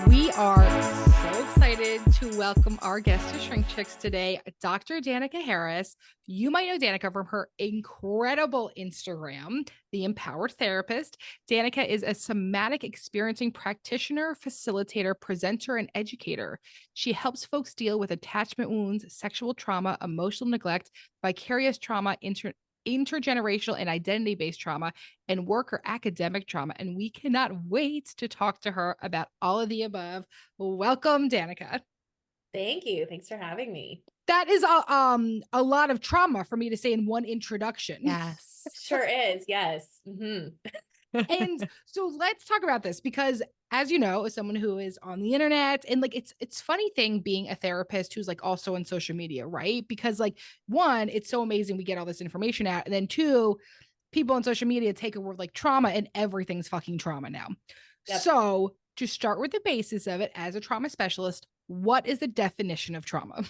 We are so excited to welcome our guest to Shrink Chicks today, Dr. Danica Harris. You might know Danica from her incredible Instagram, The Empowered Therapist. Danica is a somatic experiencing practitioner, facilitator, presenter, and educator. She helps folks deal with attachment wounds, sexual trauma, emotional neglect, vicarious trauma, intergenerational and identity-based trauma, and work or academic trauma. And we cannot wait to talk to her about all of the above. Welcome, Danica. Thank you. Thanks for having me. That is a lot of trauma for me to say in one introduction. Yes. Sure is. Yes. And so let's talk about this because, as you know, as someone who is on the internet, and like it's funny thing being a therapist who's like also on social media, right? Because like one, it's so amazing we get all this information out, and then two, people on social media take a word like trauma and everything's fucking trauma now. Yep. So to start with the basis of it, as a trauma specialist, what is the definition of trauma?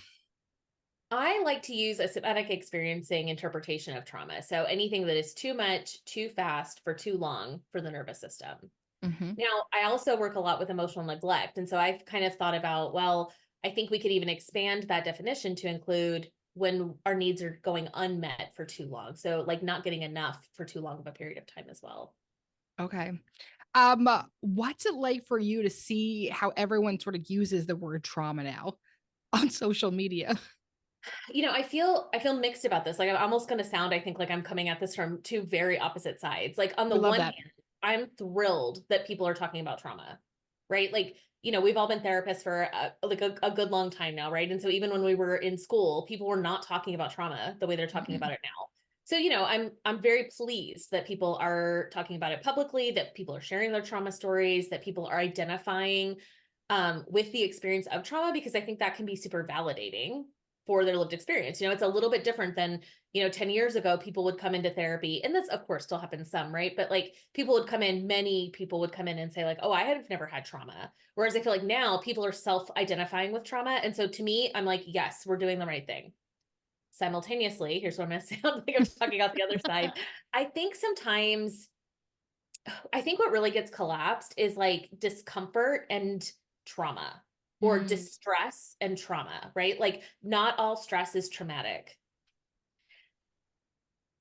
I like to use a somatic experiencing interpretation of trauma. So anything that is too much, too fast, for too long for the nervous system. Mm-hmm. Now, I also work a lot with emotional neglect. And so I've kind of thought about, well, I think we could even expand that definition to include when our needs are going unmet for too long. So like not getting enough for too long of a period of time as well. Okay. What's it like for you to see how everyone sort of uses the word trauma now on social media? I feel mixed about this. Like I'm almost going to sound, I think, like I'm coming at this from two very opposite sides. Like on the I love one that. hand, I'm thrilled that people are talking about trauma, right? Like, we've all been therapists for a good long time now, right? And so even when we were in school, people were not talking about trauma the way they're talking about it now. So, I'm very pleased that people are talking about it publicly, that people are sharing their trauma stories, that people are identifying with the experience of trauma, because I think that can be super validating for their lived experience. It's a little bit different than, 10 years ago, people would come into therapy, and this of course still happens some, right? But like many people would come in and say like, oh, I have never had trauma. Whereas I feel like now people are self-identifying with trauma. And so to me, I'm like, yes, we're doing the right thing. Simultaneously, here's what I'm going to sound like I'm talking out the other side. I think what really gets collapsed is like discomfort and trauma, or distress and trauma, right? Like not all stress is traumatic.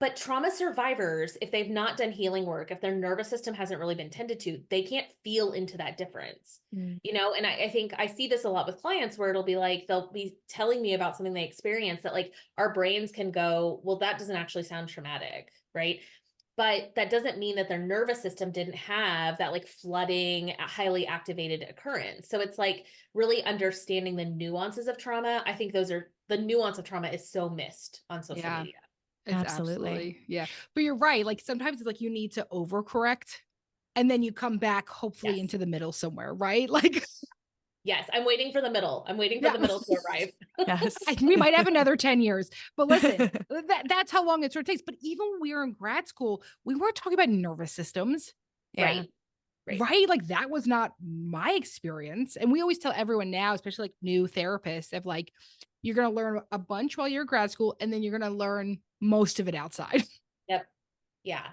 But trauma survivors, if they've not done healing work, if their nervous system hasn't really been tended to, they can't feel into that difference. And I think I see this a lot with clients where it'll be like, they'll be telling me about something they experienced that like our brains can go, well, that doesn't actually sound traumatic, right? But that doesn't mean that their nervous system didn't have that like flooding, highly activated occurrence. So it's like really understanding the nuances of trauma. I think the nuance of trauma is so missed on social media. It's Absolutely. yeah. But you're right. Like sometimes it's like you need to overcorrect and then you come back hopefully Yes. into the middle somewhere, right? Like Yes, I'm waiting for the middle. I'm waiting for the middle to arrive. Yes. we might have another 10 years. But listen, that's how long it sort of takes. But even when we were in grad school, we weren't talking about nervous systems. Yeah. Right. Like that was not my experience. And we always tell everyone now, especially like new therapists, of like, you're going to learn a bunch while you're in grad school, and then you're going to learn most of it outside. Yep. Yeah.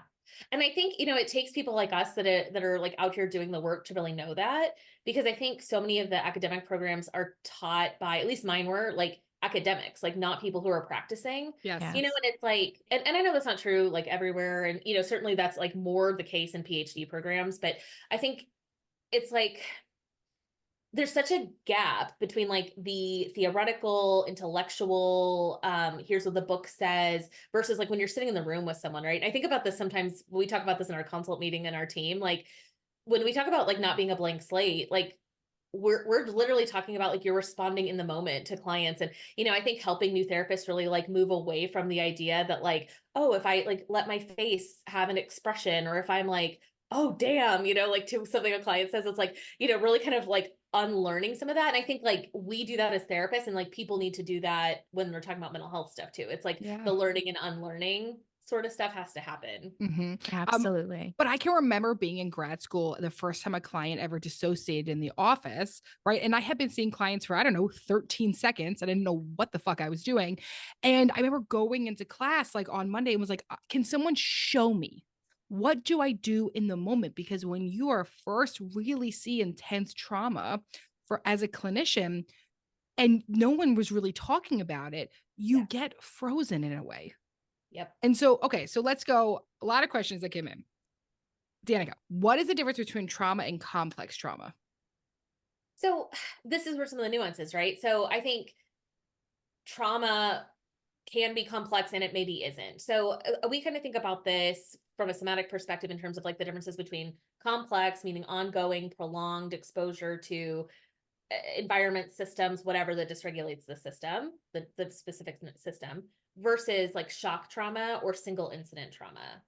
And I think, it takes people like us that are like out here doing the work to really know that, because I think so many of the academic programs are taught by, at least mine were, like academics, like not people who are practicing. Yes. And it's like, and I know that's not true like everywhere. And, certainly that's like more the case in PhD programs, but I think it's like, there's such a gap between like the theoretical, intellectual, here's what the book says, versus like when you're sitting in the room with someone, right? And I think about this sometimes when we talk about this in our consult meeting in our team, like when we talk about like not being a blank slate, like we're literally talking about like you're responding in the moment to clients. And, I think helping new therapists really like move away from the idea that like, oh, if I like let my face have an expression, or if I'm like, oh, damn, like to something a client says, it's like, really kind of like unlearning some of that. And I think like we do that as therapists, and like people need to do that when they're talking about mental health stuff too. It's like the learning and unlearning sort of stuff has to happen. Absolutely. But I can remember being in grad school the first time a client ever dissociated in the office, right? And I had been seeing clients for, I don't know, 13 seconds. I didn't know what the fuck I was doing. And I remember going into class like on Monday and was like, can someone show me what do I do in the moment? Because when you are first really see intense trauma for as a clinician and no one was really talking about it, you Yeah. get frozen in a way. Yep. And so, okay, so let's go. A lot of questions that came in. Danica, what is the difference between trauma and complex trauma? So this is where some of the nuances, right? So I think trauma can be complex and it maybe isn't. So we kind of think about this from a somatic perspective in terms of like the differences between complex, meaning ongoing, prolonged exposure to environment, systems, whatever that dysregulates the system, the specific system, versus like shock trauma or single incident trauma.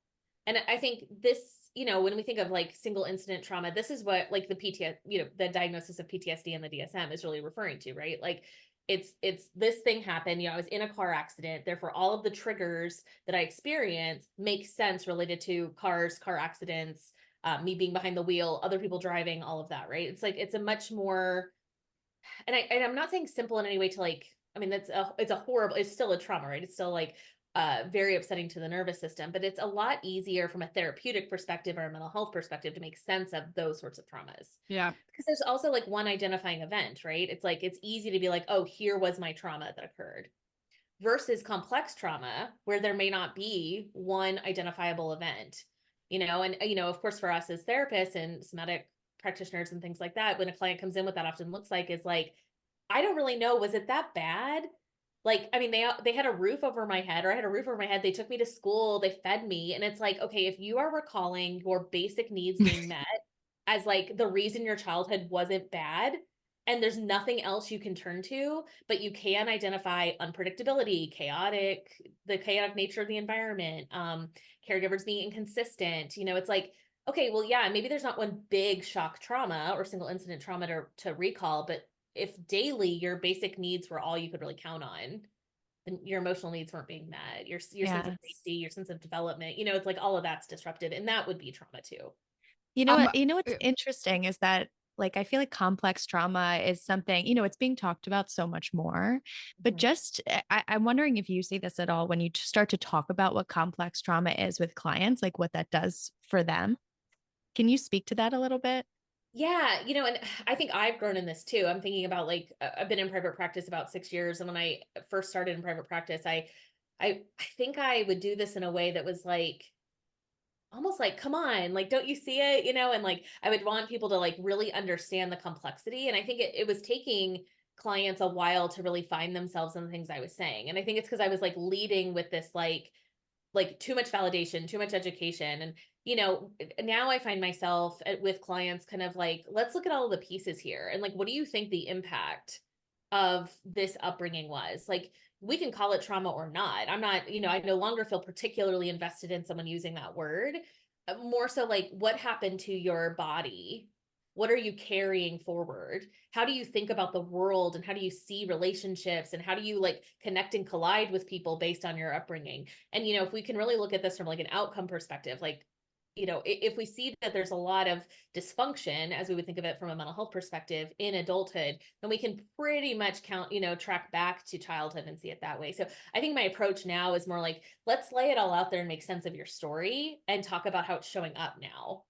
And I think this, when we think of like single incident trauma, this is what like the PTSD, the diagnosis of PTSD and the DSM is really referring to, right? Like it's this thing happened, I was in a car accident, therefore all of the triggers that I experience make sense related to cars, car accidents, me being behind the wheel, other people driving, all of that, right? It's like it's a much more, and I'm not saying simple in any way to like, I mean, it's a horrible, it's still a trauma, right? It's still like very upsetting to the nervous system, but it's a lot easier from a therapeutic perspective or a mental health perspective to make sense of those sorts of traumas. Yeah. Because there's also like one identifying event, right? It's like, it's easy to be like, oh, here was my trauma that occurred versus complex trauma where there may not be one identifiable event, and, of course, for us as therapists and somatic practitioners and things like that, when a client comes in, what that often looks like is like, I don't really know, was it that bad? Like, I mean, they had a roof over my head, or I had a roof over my head. They took me to school, they fed me. And it's like, okay, if you are recalling your basic needs being met as like the reason your childhood wasn't bad, and there's nothing else you can turn to, but you can identify unpredictability, the chaotic nature of the environment, caregivers being inconsistent, it's like, okay, well, yeah, maybe there's not one big shock trauma or single incident trauma to recall, but if daily your basic needs were all you could really count on, then your emotional needs weren't being met, your sense of Yes. safety, your sense of development, it's like all of that's disrupted, and that would be trauma too. You know Um, what? You know what's interesting is that like I feel like complex trauma is something, it's being talked about so much more. But Mhm. just I'm wondering if you see this at all when you start to talk about what complex trauma is with clients, like what that does for them. Can you speak to that a little bit? Yeah, and I think I've grown in this too. I'm thinking about like I've been in private practice about 6 years, and when I first started in private practice, I think I would do this in a way that was like almost like, come on, like, don't you see it? And like I would want people to like really understand the complexity. And I think it was taking clients a while to really find themselves in the things I was saying. And I think it's because I was like leading with this like too much validation, too much education. And, now I find myself with clients kind of like, let's look at all the pieces here. And like, what do you think the impact of this upbringing was? Like, we can call it trauma or not. I'm not, I no longer feel particularly invested in someone using that word. More so like, what happened to your body? What are you carrying forward? How do you think about the world, and how do you see relationships, and how do you like connect and collide with people based on your upbringing? And, if we can really look at this from like an outcome perspective, like, if we see that there's a lot of dysfunction, as we would think of it from a mental health perspective in adulthood, then we can pretty much track back to childhood and see it that way. So I think my approach now is more like, let's lay it all out there and make sense of your story and talk about how it's showing up now.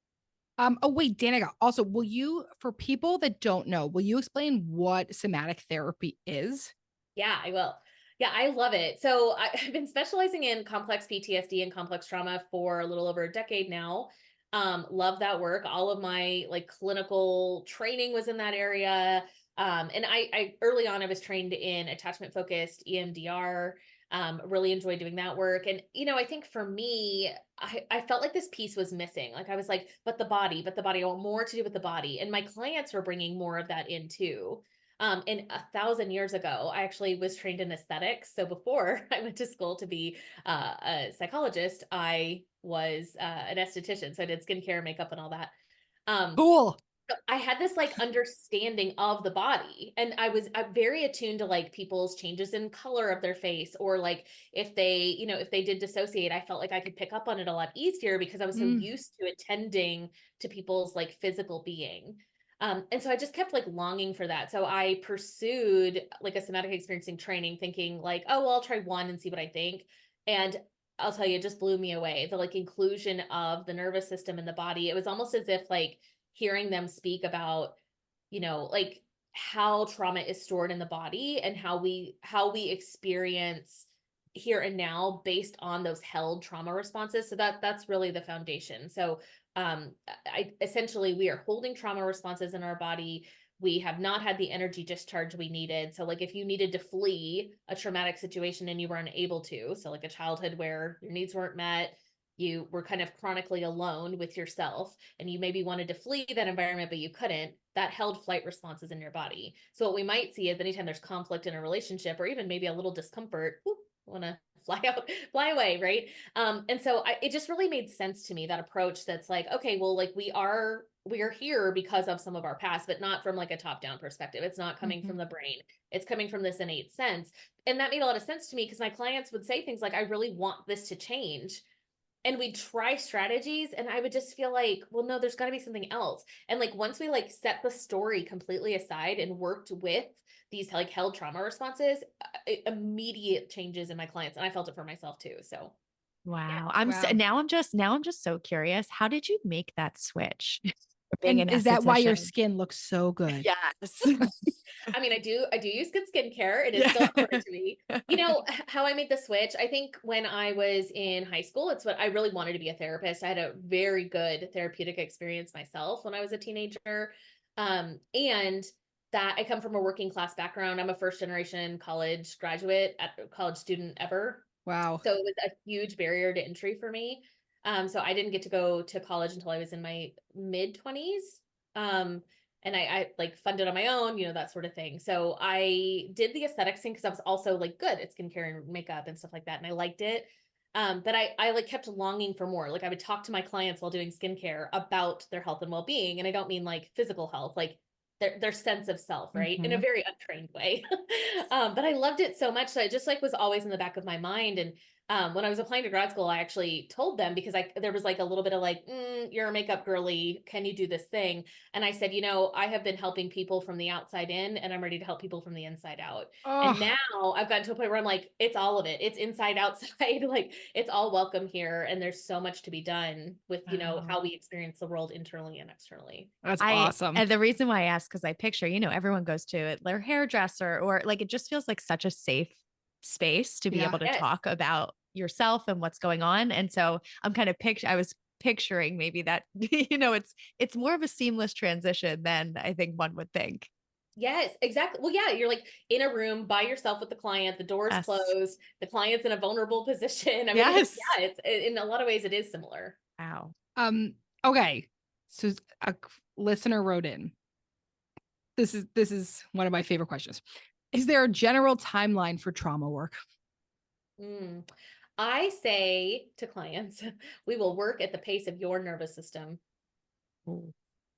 oh wait, Danica, also, will you, for people that don't know, will you explain what somatic therapy is? Yeah, I will. Yeah, I love it. So I've been specializing in complex PTSD and complex trauma for a little over a decade now. Love that work. All of my like clinical training was in that area. And I early on I was trained in attachment focused EMDR. Really enjoyed doing that work. And I think for me, I felt like this piece was missing. Like I was like, but the body, I want more to do with the body. And my clients were bringing more of that in too. And 1,000 years ago, I actually was trained in aesthetics. So before I went to school to be a psychologist, I was an esthetician. So I did skincare, makeup, and all that. Um, Cool. so I had this like understanding of the body, and I was very attuned to like people's changes in color of their face, or like if they did dissociate, I felt like I could pick up on it a lot easier because I was so Mm. used to attending to people's like physical being. And so I just kept like longing for that. So I pursued like a somatic experiencing training, thinking like, oh, well, I'll try one and see what I think. And I'll tell you, it just blew me away. The like inclusion of the nervous system in the body. It was almost as if like hearing them speak about, like how trauma is stored in the body and how we experience here and now based on those held trauma responses. So that's really the foundation. So essentially we are holding trauma responses in our body. We have not had the energy discharge we needed. So like if you needed to flee a traumatic situation and you were unable to, so like a childhood where your needs weren't met, you were kind of chronically alone with yourself, and you maybe wanted to flee that environment, but you couldn't, that held flight responses in your body. So what we might see is anytime there's conflict in a relationship, or even maybe a little discomfort, want to fly away, right? And so it just really made sense to me, that approach that's like, okay, well, like we are here because of some of our past, but not from like a top-down perspective. It's not coming from the brain. It's coming from this innate sense. And that made a lot of sense to me because my clients would say things like, I really want this to change. And we'd try strategies and I would just feel like, well, no, there's got to be something else. And like once we like set the story completely aside and worked with these like held trauma responses, immediate changes in my clients. And I felt it for myself too. So Wow. Wow. Now I'm just so curious. How did you make that switch? Being And an is that why your esthetician? skin looks so good? Yes. I mean, I do use good skincare. It is Yeah. still important to me. How I made the switch, I think when I was in high school, it's what I really wanted to be a therapist. I had a very good therapeutic experience myself when I was a teenager. And that I come from a working class background. I'm a first generation college graduate, college student ever. Wow. So it was a huge barrier to entry for me. So I didn't get to go to college until I was in my mid 20s. And I like funded on my own, that sort of thing. So I did the aesthetics thing because I was also like good at skincare and makeup and stuff like that. And I liked it. But I like kept longing for more. Like I would talk to my clients while doing skincare about their health and well-being. And I don't mean like physical health, like their sense of self, right? In a very untrained way. But I loved it so much. So it just like was always in the back of my mind. And when I was applying to grad school, I actually told them because there was like a little bit of like, you're a makeup girly. Can you do this thing? And I said, I have been helping people from the outside in, and I'm ready to help people from the inside out. And now I've gotten to a point where I'm like, it's all of it. It's inside, outside. Like it's all welcome here. And there's so much to be done with, how we experience the world internally and externally. That's awesome. And the reason why I ask, because I picture, everyone goes to their hairdresser, or like, it just feels like such a safe space to be able to talk about yourself and what's going on. And so I'm kind of I was picturing maybe that, it's more of a seamless transition than I think one would think. Yes, exactly. Well, yeah, you're like in a room by yourself with the client, the door's closed, the client's in a vulnerable position. I mean, it's in a lot of ways it is similar. Wow. Okay. So a listener wrote in. This is one of my favorite questions. Is there a general timeline for trauma work? I say to clients, we will work at the pace of your nervous system. Ooh.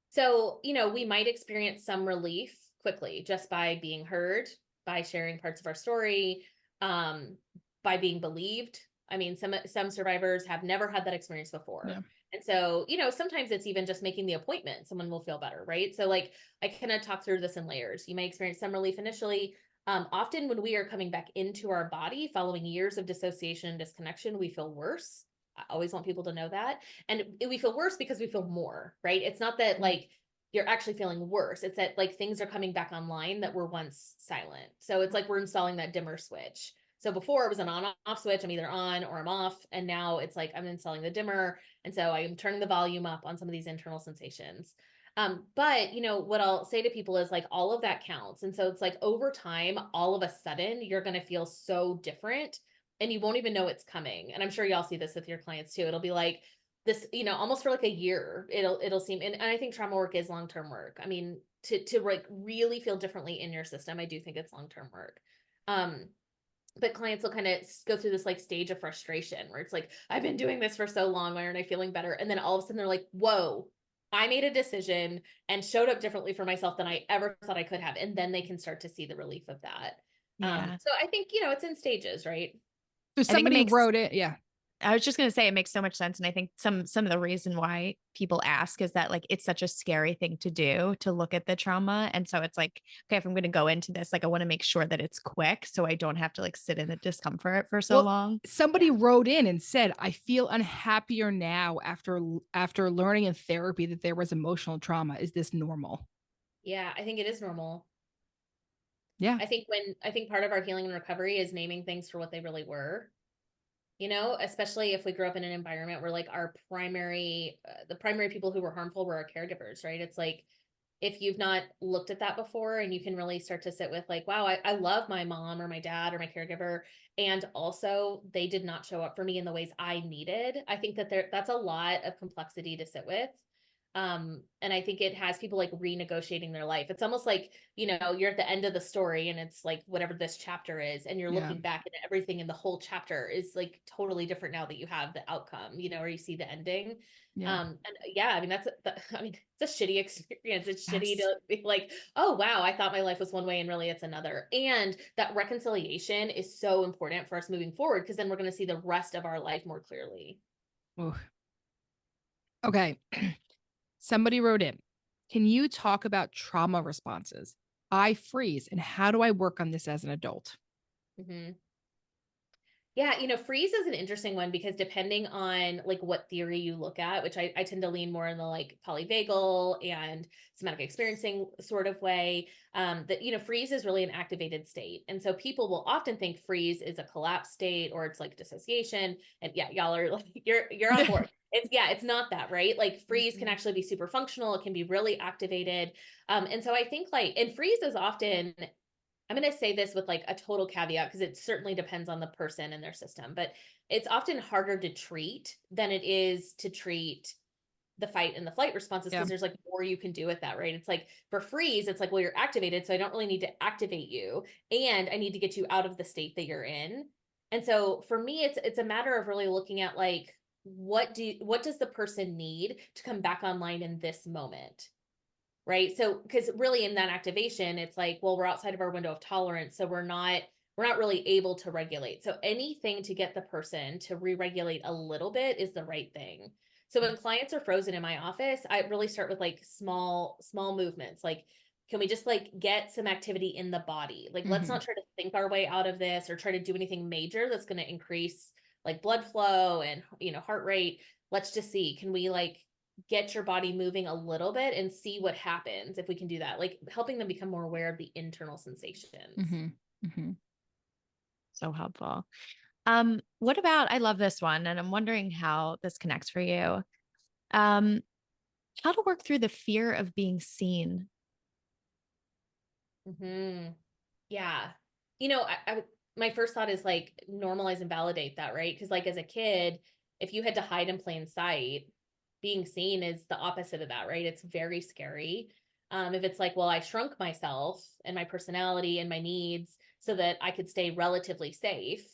So, we might experience some relief quickly just by being heard, by sharing parts of our story, by being believed. I mean, some survivors have never had that experience before. Yeah. And so, sometimes it's even just making the appointment. Someone will feel better, right? So like, I kind of talk through this in layers. You may experience some relief initially. Often when we are coming back into our body following years of dissociation and disconnection, we feel worse. I always want people to know that. And we feel worse because we feel more, right? It's not that like you're actually feeling worse. It's that like things are coming back online that were once silent. So it's like we're installing that dimmer switch. So before it was an on-off switch. I'm either on or I'm off. And now it's like I'm installing the dimmer. And so I'm turning the volume up on some of these internal sensations. But what I'll say to people is like all of that counts. And so it's like over time, all of a sudden you're going to feel so different and you won't even know it's coming. And I'm sure y'all see this with your clients too. It'll be like this, almost for like a year, it'll seem, and I think trauma work is long-term work. I mean, to like really feel differently in your system, I do think it's long-term work. But clients will kind of go through this like stage of frustration where it's like, I've been doing this for so long. Why aren't I feeling better? And then all of a sudden they're like, whoa, I made a decision and showed up differently for myself than I ever thought I could have. And then they can start to see the relief of that. So I think, it's in stages, right? So somebody wrote it. Yeah. I was just going to say it makes so much sense. And I think some of the reason why people ask is that like it's such a scary thing to do, to look at the trauma. And so it's like, okay, if I'm going to go into this, like I want to make sure that it's quick so I don't have to like sit in the discomfort for so Well, long. somebody wrote in and said, I feel unhappier now after learning in therapy that there was emotional trauma. Is this normal? Yeah, I think it is normal. Yeah. I think part of our healing and recovery is naming things for what they really were. You know, especially if we grew up in an environment where like our primary, the primary people who were harmful were our caregivers, right? It's like, if you've not looked at that before and you can really start to sit with like, wow, I love my mom or my dad or my caregiver. And also they did not show up for me in the ways I needed. I think that that's a lot of complexity to sit with. And I think it has people like renegotiating their life. It's almost like, you know, you're at the end of the story and it's like whatever this chapter is, and you're Yeah. looking back and everything in the whole chapter is like totally different now that you have the outcome, you know, or you see the ending. Yeah. And yeah, I mean, I mean, it's a shitty experience. It's shitty Yes. to be like, oh, wow, I thought my life was one way and really it's another. And that reconciliation is so important for us moving forward, because then we're going to see the rest of our life more clearly. Ooh. Okay. Somebody wrote in, can you talk about trauma responses? I freeze. And how do I work on this as an adult? Mm-hmm. Yeah, you know, freeze is an interesting one because depending on like what theory you look at, which I tend to lean more in the like polyvagal and somatic experiencing sort of way, that, you know, freeze is really an activated state. And so people will often think freeze is a collapse state or it's like dissociation. And yeah, y'all are like, you're on board. It's not that, right? Like freeze can actually be super functional. It can be really activated. And so I think like, and freeze is often, I'm going to say this with like a total caveat because it certainly depends on the person and their system, but it's often harder to treat than it is to treat the fight and the flight responses, Yeah. because there's like more you can do with that, right? It's like for freeze, it's like, well, you're activated, so I don't really need to activate you, and I need to get you out of the state that you're in. And so for me, it's a matter of really looking at like, what does the person need to come back online in this moment? Right. So, because really in that activation, it's like, well, we're outside of our window of tolerance. So we're not really able to regulate. So anything to get the person to re-regulate a little bit is the right thing. So when clients are frozen in my office, I really start with like small movements. Like, can we just like get some activity in the body? Like, let's not try to think our way out of this or try to do anything major that's going to increase like blood flow and, you know, heart rate. Let's just see, can we like get your body moving a little bit and see what happens if we can do that, like helping them become more aware of the internal sensations. So helpful. What about, I love this one, and I'm wondering how this connects for you. How to work through the fear of being seen. Yeah. You know, my first thought is like normalize and validate that, right? Because like as a kid, if you had to hide in plain sight, being seen is the opposite of that, right? It's very scary. If it's like, well, I shrunk myself and my personality and my needs so that I could stay relatively safe,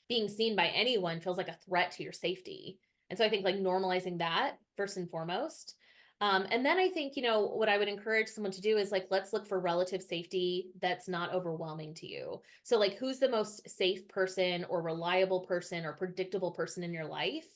being seen by anyone feels like a threat to your safety. And so I think like normalizing that first and foremost. And then I think, you know, what I would encourage someone to do is like, let's look for relative safety that's not overwhelming to you. So like, who's the most safe person or reliable person or predictable person in your life?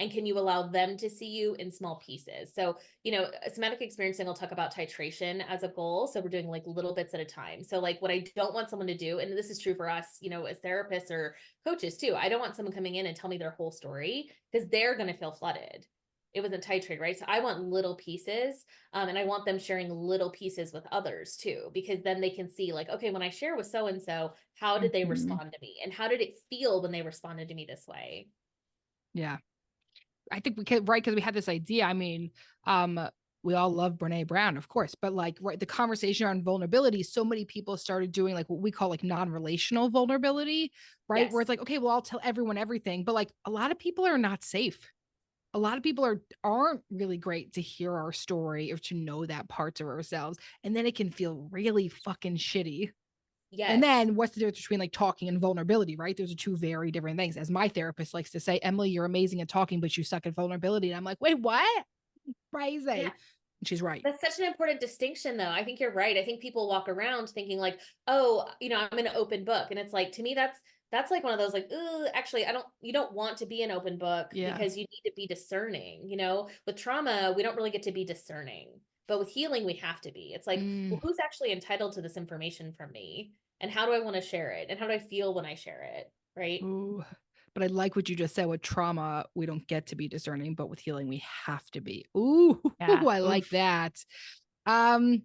And can you allow them to see you in small pieces? So, you know, somatic experiencing will talk about titration as a goal. So we're doing like little bits at a time. So like what I don't want someone to do, and this is true for us, you know, as therapists or coaches too, I don't want someone coming in and tell me their whole story because they're going to feel flooded. It wasn't titrated, right? So I want little pieces, and I want them sharing little pieces with others too, because then they can see like, okay, when I share with so-and-so, how did they respond to me? And how did it feel when they responded to me this way? Yeah. I think we could, right? Because we had this idea. I mean, we all love Brene Brown, of course, but like, right, the conversation around vulnerability, so many people started doing like what we call like non-relational vulnerability, right? Yes. Where it's like, okay, well, I'll tell everyone everything, but like a lot of people are not safe. A lot of people aren't really great to hear our story or to know that parts of ourselves, and then it can feel really fucking shitty. And Yes. then what's the difference between like talking and vulnerability, right? Those are two very different things. As my therapist likes to say, Emily, you're amazing at talking, but you suck at vulnerability. And I'm like, wait, what? Crazy. Yeah. And she's right. That's such an important distinction, though. I think you're right. I think people walk around thinking like, oh, you know, I'm an open book. And it's like, to me, That's like one of those like, ooh, actually, you don't want to be an open book Yeah. because you need to be discerning. With trauma, we don't really get to be discerning, but with healing, we have to be. It's like, well, who's actually entitled to this information from me? And how do I want to share it? And how do I feel when I share it? Right. Ooh. But I like what you just said. With trauma, we don't get to be discerning, but with healing, we have to be. Ooh, Yeah. I like that. Um,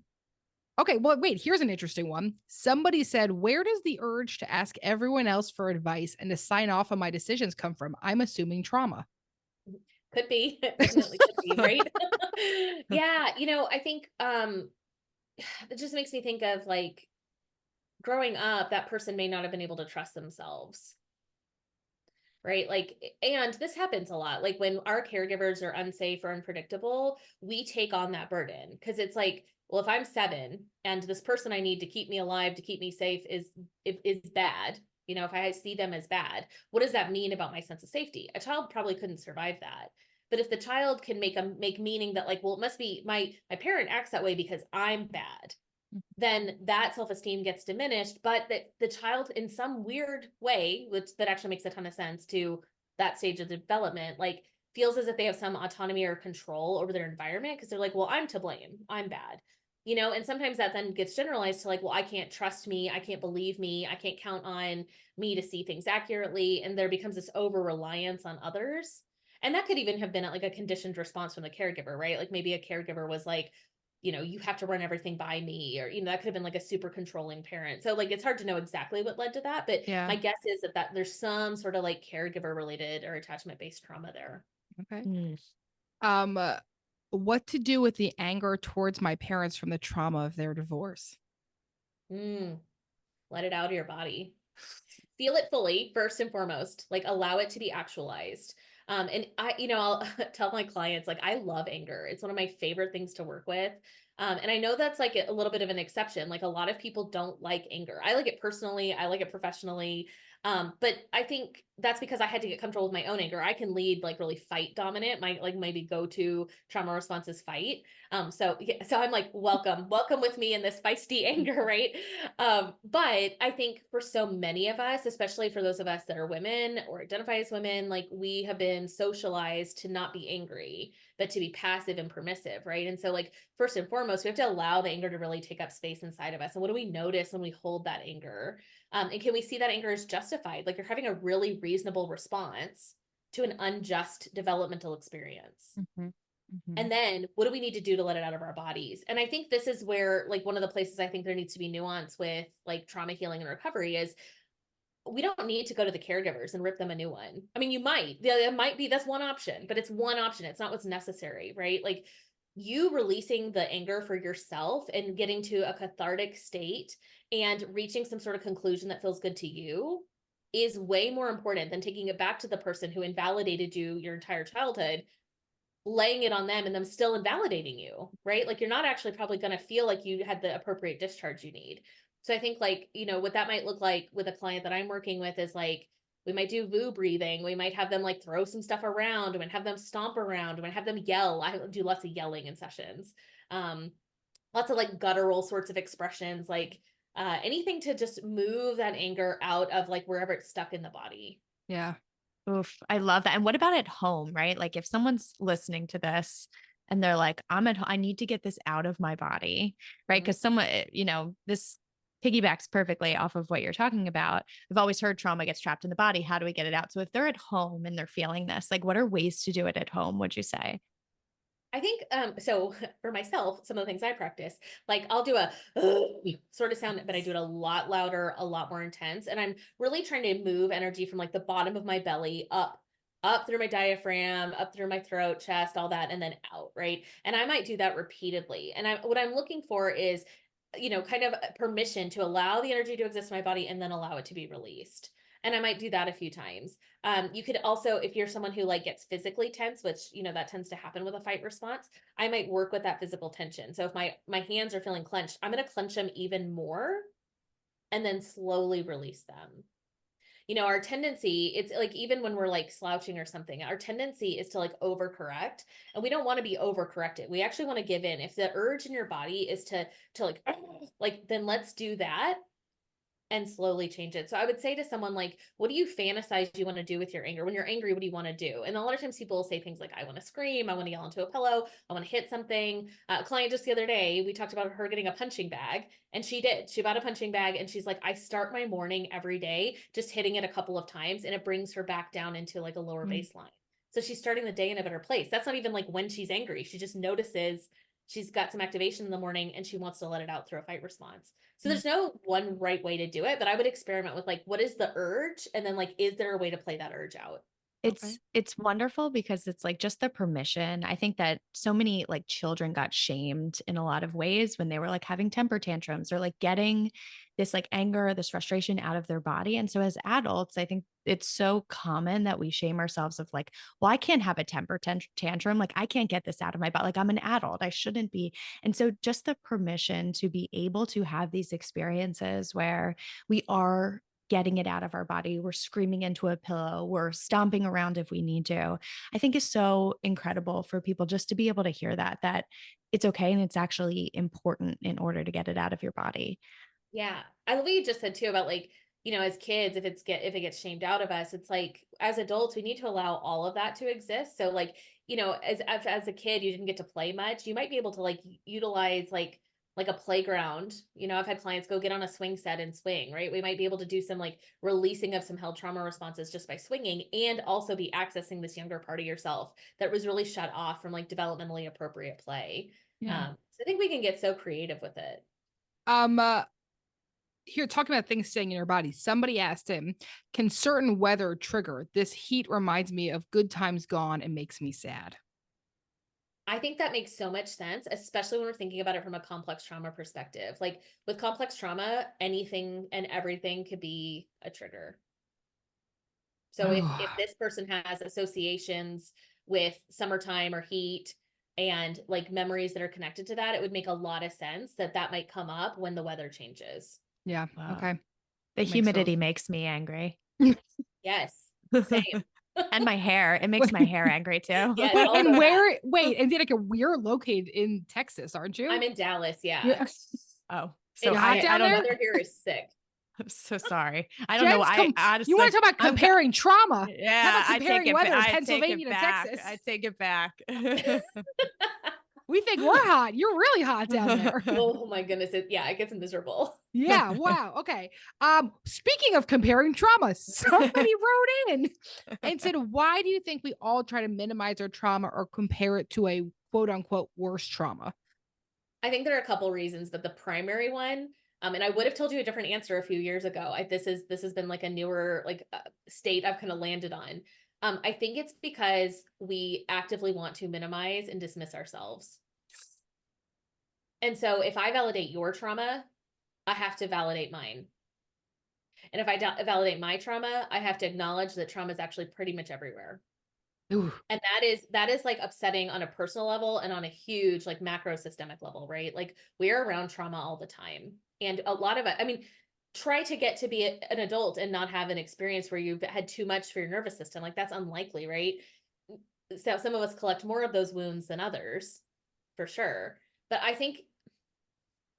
okay, well, wait, here's an interesting one. Somebody said, where does the urge to ask everyone else for advice and to sign off on my decisions come from? I'm assuming trauma. Could be, definitely could be, right? Yeah, I think it just makes me think of like growing up, that person may not have been able to trust themselves. Right. Like, and this happens a lot. Like when our caregivers are unsafe or unpredictable, we take on that burden because it's like, well, if I'm 7 and this person I need to keep me alive, to keep me safe is bad, if I see them as bad, what does that mean about my sense of safety? A child probably couldn't survive that. But if the child can make meaning that like, well, it must be my parent acts that way because I'm bad, then that self-esteem gets diminished, but that the child in some weird way, which that actually makes a ton of sense to that stage of development, like feels as if they have some autonomy or control over their environment because they're like, well, I'm to blame, I'm bad, and sometimes that then gets generalized to like, well, I can't trust me, I can't believe me, I can't count on me to see things accurately, and there becomes this over reliance on others. And that could even have been like a conditioned response from the caregiver, right? Like maybe a caregiver was like, you have to run everything by me, or, that could have been like a super controlling parent. So like, it's hard to know exactly what led to that, but Yeah. my guess is that there's some sort of like caregiver related or attachment based trauma there. Okay. Mm. What to do with the anger towards my parents from the trauma of their divorce? Let it out of your body. Feel it fully, first and foremost, like allow it to be actualized. And I'll tell my clients, like, I love anger. It's one of my favorite things to work with. And I know that's like a little bit of an exception. Like a lot of people don't like anger. I like it personally. I like it professionally. But I think that's because I had to get comfortable with my own anger. I can lead like really fight dominant. My like maybe go-to trauma response is fight. So I'm like, welcome with me in this feisty anger, right? But I think for so many of us, especially for those of us that are women or identify as women, like we have been socialized to not be angry, but to be passive and permissive, right? And so like, first and foremost, we have to allow the anger to really take up space inside of us. And what do we notice when we hold that anger? And can we see that anger is justified? Like you're having a really reasonable response to an unjust developmental experience. Mm-hmm. Mm-hmm. And then what do we need to do to let it out of our bodies? And I think this is where like one of the places I think there needs to be nuance with like trauma healing and recovery is we don't need to go to the caregivers and rip them a new one. I mean, you might, it might be, that's one option, but it's one option. It's not what's necessary, right? Like you releasing the anger for yourself and getting to a cathartic state and reaching some sort of conclusion that feels good to you is way more important than taking it back to the person who invalidated you your entire childhood, laying it on them and them still invalidating you, right? Like you're not actually probably going to feel like you had the appropriate discharge you need. So I think like, what that might look like with a client that I'm working with is like, we might do VU breathing. We might have them like throw some stuff around. We might have them stomp around. We might have them yell. I do lots of yelling in sessions. Lots of like guttural sorts of expressions, like anything to just move that anger out of like wherever it's stuck in the body. Yeah. Oof, I love that. And what about at home, right? Like if someone's listening to this and they're like, I need to get this out of my body, right? Because someone, this piggybacks perfectly off of what you're talking about. I've always heard trauma gets trapped in the body. How do we get it out? So if they're at home and they're feeling this, like what are ways to do it at home, would you say? I think, so for myself, some of the things I practice, like I'll do a sort of sound, but I do it a lot louder, a lot more intense. And I'm really trying to move energy from like the bottom of my belly up through my diaphragm, up through my throat, chest, all that, and then out. Right. And I might do that repeatedly. And what I'm looking for is, kind of permission to allow the energy to exist in my body and then allow it to be released. And I might do that a few times. You could also, if you're someone who like gets physically tense, which, that tends to happen with a fight response, I might work with that physical tension. So if my hands are feeling clenched, I'm going to clench them even more and then slowly release them. Our tendency, it's like, even when we're like slouching or something, our tendency is to like overcorrect, and we don't want to be overcorrected. We actually want to give in. If the urge in your body is to like, then let's do that. and slowly change it. So I would say to someone like, what do you fantasize you want to do with your anger? When you're angry, what do you want to do? And a lot of times people will say things like, I want to scream, I want to yell into a pillow, I want to hit something. A client just the other day, we talked about her getting a punching bag, and she did. She bought a punching bag, and she's like, I start my morning every day just hitting it a couple of times, and it brings her back down into like a lower baseline. So she's starting the day in a better place. That's not even like when she's angry. She just notices she's got some activation in the morning and she wants to let it out through a fight response. So there's no one right way to do it, but I would experiment with like, what is the urge? And then like, is there a way to play that urge out? It's wonderful because it's like just the permission. I think that so many like children got shamed in a lot of ways when they were like having temper tantrums or like getting this like anger, this frustration out of their body. And so as adults, I think it's so common that we shame ourselves of like, well, I can't have a temper tantrum. Like I can't get this out of my body. Like I'm an adult. I shouldn't be. And so just the permission to be able to have these experiences where we are getting it out of our body. We're screaming into a pillow. We're stomping around if we need to. I think is so incredible for people just to be able to hear that it's okay. And it's actually important in order to get it out of your body. Yeah. I love what you just said too about like, as kids, if it gets shamed out of us, it's like as adults, we need to allow all of that to exist. So like, as a kid, you didn't get to play much. You might be able to like utilize like a playground. I've had clients go get on a swing set and swing, right? We might be able to do some like releasing of some held trauma responses just by swinging, and also be accessing this younger part of yourself that was really shut off from like developmentally appropriate play. Yeah. So I think we can get so creative with it. Here, talking about things staying in your body, somebody asked him, can certain weather trigger this heat? Reminds me of good times gone and makes me sad. I think that makes so much sense, especially when we're thinking about it from a complex trauma perspective. Like with complex trauma, anything and everything could be a trigger. So if this person has associations with summertime or heat and like memories that are connected to that, it would make a lot of sense that that might come up when the weather changes. Yeah. Wow. Okay. The humidity makes me angry. Yes. Same. And my hair. It makes my hair angry too. Yes, Wait, and that. and Danica, we're located in Texas, aren't you? I'm in Dallas. Yeah. Oh, so It's hot down the there? weather here is sick. I'm so sorry. I don't know. I honestly, you want to talk about comparing trauma? Yeah, How about comparing weather in I Pennsylvania to Texas? I take it back. We think we're hot. You're really hot down there. Oh my goodness. It gets miserable. Yeah. Wow. Okay. Speaking of comparing trauma, somebody wrote in and said, why do you think we all try to minimize our trauma or compare it to a quote unquote worse trauma? I think there are a couple reasons, but the primary one, and I would have told you a different answer a few years ago. This has been like a newer state I've kind of landed on. I think it's because we actively want to minimize and dismiss ourselves. And so if I validate your trauma, I have to validate mine. And if I validate my trauma, I have to acknowledge that trauma is actually pretty much everywhere. Ooh. And that is like upsetting on a personal level and on a huge like macro systemic level, right? Like we're around trauma all the time. And a lot of it, try to get to be an adult and not have an experience where you've had too much for your nervous system. Like that's unlikely, right? So some of us collect more of those wounds than others, for sure. But I think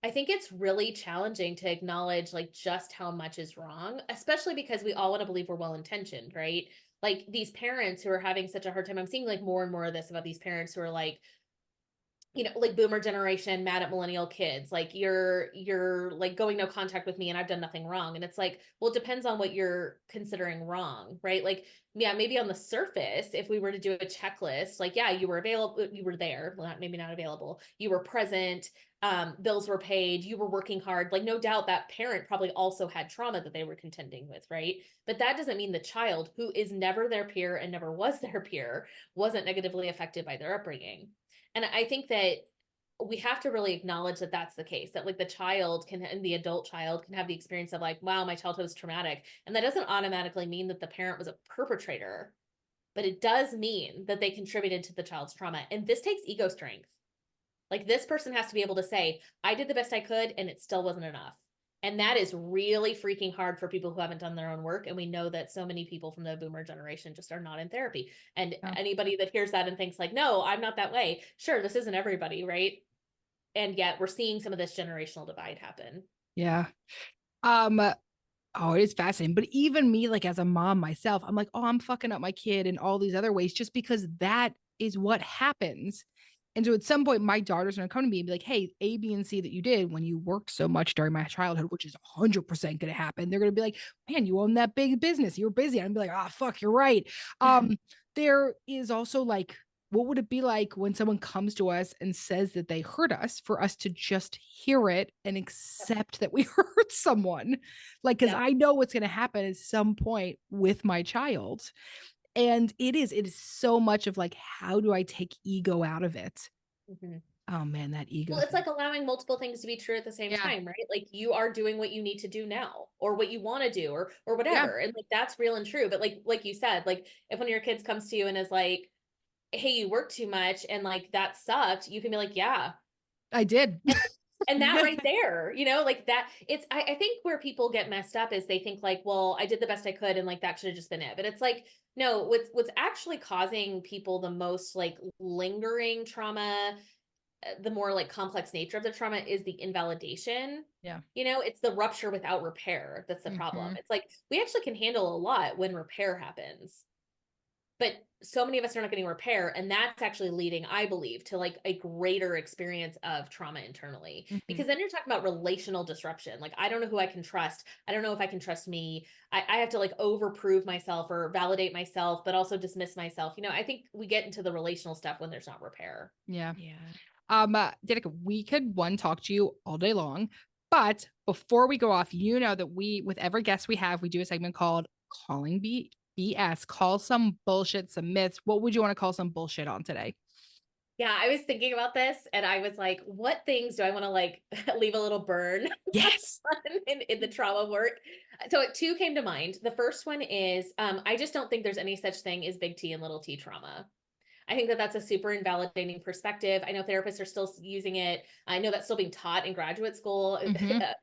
it's really challenging to acknowledge like just how much is wrong, especially because we all want to believe we're well-intentioned, right? Like these parents who are having such a hard time. I'm seeing like more and more of this about these parents who are like, like boomer generation, mad at millennial kids. Like you're like going no contact with me and I've done nothing wrong. And it's like, well, it depends on what you're considering wrong, right? Like, yeah, maybe on the surface, if we were to do a checklist, like, yeah, you were available, you were there, well, maybe not available, you were present, bills were paid, you were working hard. Like, no doubt that parent probably also had trauma that they were contending with, right? But that doesn't mean the child, who is never their peer and never was their peer, wasn't negatively affected by their upbringing. And I think that we have to really acknowledge that that's the case, that like the child can, and the adult child can have the experience of like, wow, my childhood was traumatic. And that doesn't automatically mean that the parent was a perpetrator, but it does mean that they contributed to the child's trauma. And this takes ego strength. Like this person has to be able to say, I did the best I could and it still wasn't enough. And that is really freaking hard for people who haven't done their own work. And we know that so many people from the boomer generation just are not in therapy. And anybody that hears that and thinks like, no, I'm not that way. Sure, this isn't everybody, right? And yet we're seeing some of this generational divide happen. Yeah. Oh, it is fascinating. But even me, like as a mom myself, I'm like, oh, I'm fucking up my kid in all these other ways just because that is what happens. And so at some point, my daughter's going to come to me and be like, hey, A, B, and C that you did when you worked so much during my childhood, which is 100% going to happen. They're going to be like, man, you own that big business. You were busy. And I'd be like, ah, fuck, you're right. There is also like, what would it be like when someone comes to us and says that they hurt us for us to just hear it and accept that we hurt someone? Like, because I know what's going to happen at some point with my child. And it is so much of like, how do I take ego out of it? Mhm. Oh man, that ego. Well, it's like allowing multiple things to be true at the same time, right? Like you are doing what you need to do now or what you want to do or whatever. And like that's real and true. But like you said, like if one of your kids comes to you and is like, hey, you work too much and like that sucked, you can be like, yeah, I did. and that right there, like that I think where people get messed up is they think like, well, I did the best I could and like that should have just been it. But it's like, no, what's actually causing people the most like lingering trauma, the more like complex nature of the trauma is the invalidation. Yeah. It's the rupture without repair that's the problem. It's like we actually can handle a lot when repair happens. But so many of us are not getting repair, and that's actually leading, I believe, to like a greater experience of trauma internally. Because then you're talking about relational disruption. Like, I don't know who I can trust. I don't know if I can trust me. I have to like overprove myself or validate myself, but also dismiss myself. I think we get into the relational stuff when there's not repair. Yeah. Danica, we could talk to you all day long, but before we go off, that we, with every guest we have, we do a segment called Calling BS, call some bullshit, some myths. What would you want to call some bullshit on today? Yeah, I was thinking about this and I was like, what things do I want to like leave a little burn Yes. in the trauma work? So two came to mind. The first one is I just don't think there's any such thing as big T and little t trauma. I think that that's a super invalidating perspective. I know therapists are still using it. I know that's still being taught in graduate school.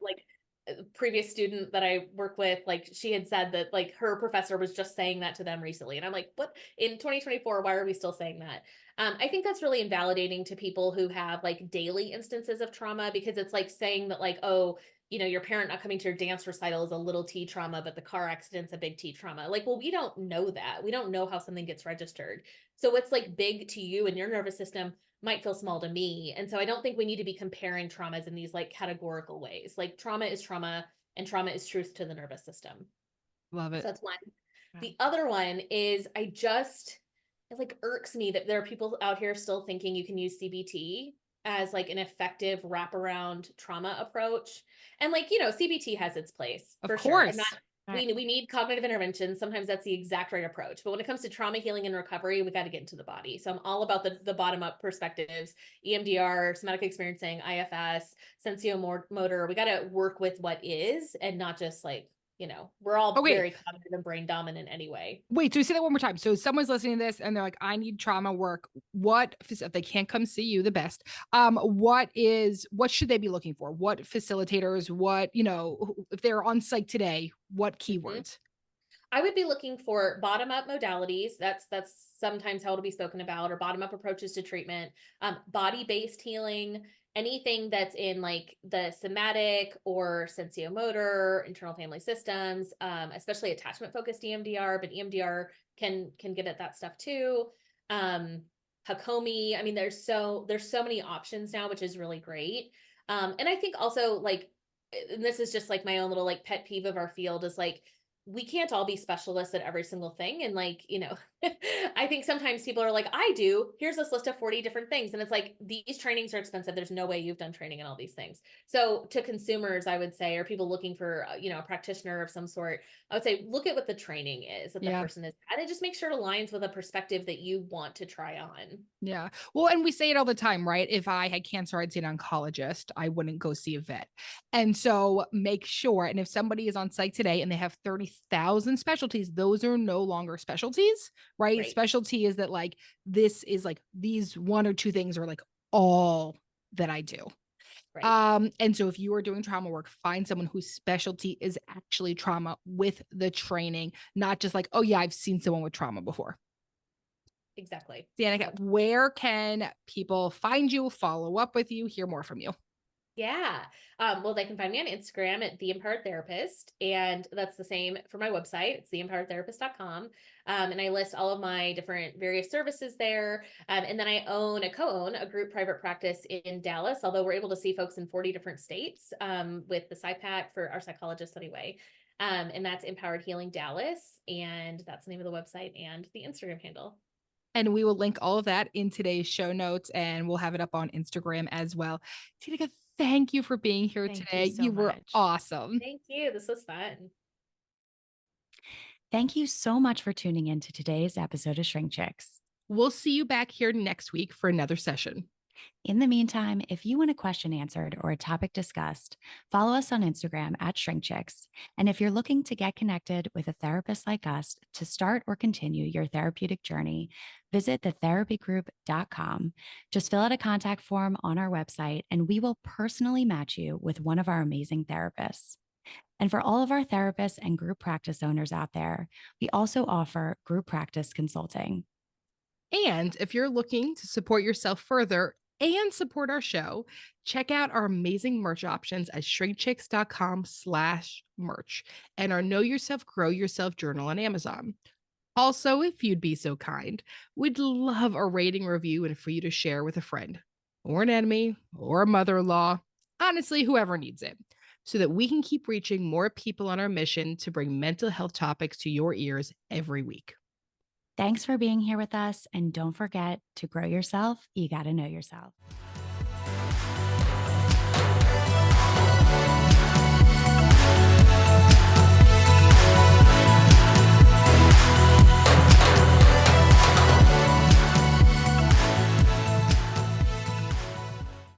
Like a previous student that I work with, like she had said that like her professor was just saying that to them recently. And I'm like, what in 2024, why are we still saying that? I think that's really invalidating to people who have like daily instances of trauma, because it's like saying that like, oh, your parent not coming to your dance recital is a little T trauma, but the car accident's a big T trauma. Like, well, we don't know that. We don't know how something gets registered. So what's like big to you and your nervous system might feel small to me. And so I don't think we need to be comparing traumas in these like categorical ways. Like trauma is trauma and trauma is truth to the nervous system. Love it. So that's one. Wow. The other one is it like irks me that there are people out here still thinking you can use CBT as like an effective wraparound trauma approach. And like, CBT has its place. Of for course. Sure. We need cognitive intervention. Sometimes that's the exact right approach. But when it comes to trauma healing and recovery, we got to get into the body. So I'm all about the bottom up perspectives, EMDR, somatic experiencing, IFS, sensio-motor. We got to work with what is and not just like, we're all very cognitive and brain dominant anyway. Wait, so say that one more time. So someone's listening to this and they're like, I need trauma work. What, if they can't come see you, the best, what should they be looking for? What facilitators, if they're on site today, what keywords? I would be looking for bottom-up modalities. That's sometimes how it'll be spoken about, or bottom-up approaches to treatment, body-based healing, anything that's in like the somatic or sensio-motor, internal family systems, especially attachment-focused EMDR, but EMDR can get at that stuff too. Hakomi. I mean, there's so many options now, which is really great. And I think also like, and this is just like my own little like pet peeve of our field, is like, we can't all be specialists at every single thing. And like, I think sometimes people are like, here's this list of 40 different things. And it's like, these trainings are expensive. There's no way you've done training in all these things. So to consumers, I would say, or people looking for, a practitioner of some sort, I would say, look at what the training is that the person is at, and just make sure it aligns with a perspective that you want to try on. Yeah. Well, and we say it all the time, right? If I had cancer, I'd see an oncologist. I wouldn't go see a vet. And so make sure, and if somebody is on site today and they have 30,000 specialties, those are no longer specialties, right? Specialty is that like, this is like these one or two things are like all that I do. Right. And so if you are doing trauma work, find someone whose specialty is actually trauma with the training, not just like, oh yeah, I've seen someone with trauma before. Exactly. Danica, where can people find you, follow up with you, hear more from you? Yeah. Well, they can find me on Instagram at The Empowered Therapist. And that's the same for my website. It's theempoweredtherapist.com. And I list all of my different various services there. And then I co-own a group private practice in Dallas, although we're able to see folks in 40 different states with the SIPAC for our psychologists anyway. And that's Empowered Healing Dallas. And that's the name of the website and the Instagram handle. And we will link all of that in today's show notes, and we'll have it up on Instagram as well. Danica, thank you for being here today. You so You were much. awesome. Thank you. This was fun. Thank you so much for tuning in to today's episode of Shrink Chicks. We'll see you back here next week for another session. In the meantime, if you want a question answered or a topic discussed, follow us on Instagram at ShrinkChicks. And if you're looking to get connected with a therapist like us to start or continue your therapeutic journey, visit thetherapygroup.com. Just fill out a contact form on our website, and we will personally match you with one of our amazing therapists. And for all of our therapists and group practice owners out there, we also offer group practice consulting. And if you're looking to support yourself further and support our show, check out our amazing merch options at shrinkchicks.com/merch and our Know Yourself, Grow Yourself journal on Amazon. Also, if you'd be so kind, we'd love a rating, review, and for you to share with a friend or an enemy or a mother-in-law, honestly, whoever needs it, so that we can keep reaching more people on our mission to bring mental health topics to your ears every week. Thanks for being here with us. And don't forget to grow yourself. You got to know yourself.